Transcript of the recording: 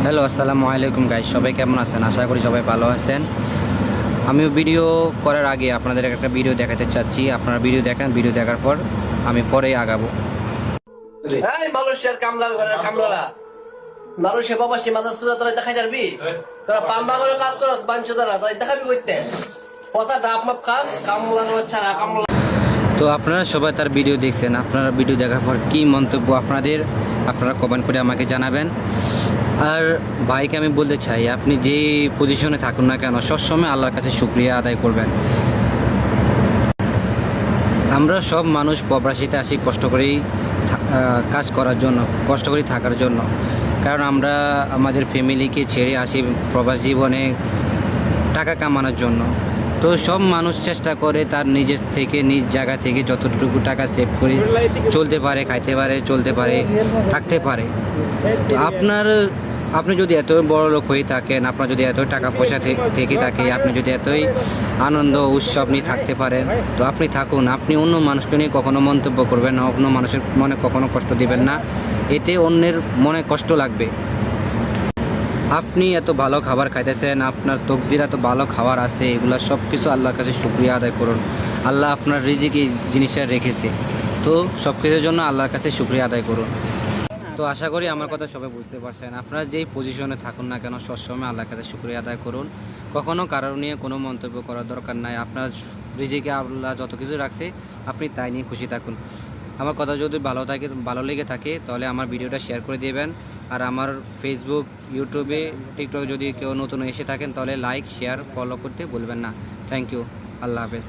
Hello, আসসালামু আলাইকুম guys. সবাই কেমন আছেন? আশা করি সবাই ভালো আছেন। আমিও ভিডিও করার আগে আপনাদের একটা ভিডিও দেখাতে চাচ্ছি। আপনারা ভিডিও দেখেন, ভিডিও দেখার পর আমি পরে আগাবো। এই মানুষের কামলার ঘরের কামলারা মানুষের বাবা সে মাদার সুরা তোরা দেখাই যাবি তোরা পাম্বা করে কাজ করত বাঞ্চ দ্বারা তোরা দেখাবি করতে কথা ডাপ মাপ কাজ কামলা ছাড়া কামলা। তো আপনারা সবাই তার ভিডিও দেখছেন। আপনারা ভিডিও দেখার পর কী মন্তব্য আপনারা কমেন্ট করে আমাকে জানাবেন। আর ভাইকে আমি বলতে চাই, আপনি যে পজিশনে থাকুন না কেন, সবসময় আল্লাহর কাছে শুকরিয়া আদায় করবেন। আমরা সব মানুষ প্রবাসীতে আসি কষ্ট করেই কাজ করার জন্য, কষ্ট করে থাকার জন্য। কারণ আমরা আমাদের ফ্যামিলিকে ছেড়ে আসি প্রবাস জীবনে টাকা কামানোর জন্য। তো সব মানুষ চেষ্টা করে তার নিজের থেকে, নিজ জায়গা থেকে যতটুকু টাকা সেভ করে চলতে পারে, খাইতে পারে, চলতে পারে, থাকতে পারে। তো আপনি যদি এত বড় লোক হয়ে থাকেন, আপনার যদি এত টাকা পয়সা থেকে থাকে, আপনি যদি এতই আনন্দ উৎসব নিয়ে থাকতে পারেন, তো আপনি থাকুন। আপনি অন্য মানুষকে নিয়ে কখনো মন্তব্য করবেন না, অন্য মানুষের মনে কখনো কষ্ট দিবেন না, এতে অন্যের মনে কষ্ট লাগবে। আপনি এত ভালো খাবার খাইতেছেন, আপনার তকদির এত ভালো খাবার আছে, এগুলো সব কিছু আল্লাহর কাছে শুকরিয়া আদায় করুন। আল্লাহ আপনার রিজিক এই জিনিসটা রেখেছে, তো সব কিছুর জন্য আল্লাহর কাছে শুকরিয়া আদায় করুন। তো আশা করি আমার কথা সবাই বুঝতে পারছেন। আপনারা যেই পজিশনে থাকুন না কেন, সবসময় আল্লাহর কাছে শুকরিয়া আদায় করুন। কখনও কারোর নিয়ে কোনো মন্তব্য করার দরকার নাই। আপনার রিজিকে আল্লাহ যত কিছু রাখছে, আপনি তাই নিয়ে খুশি থাকুন। আমার কথা যদি ভালো লেগে থাকে, তাহলে আমার ভিডিওটা শেয়ার করে দেবেন। আর আমার ফেসবুক, ইউটিউবে, টিকটকে যদি কেউ নতুন এসে থাকেন, তাহলে লাইক, শেয়ার, ফলো করতে ভুলবেন না। Thank you. আল্লাহ হাফেজ।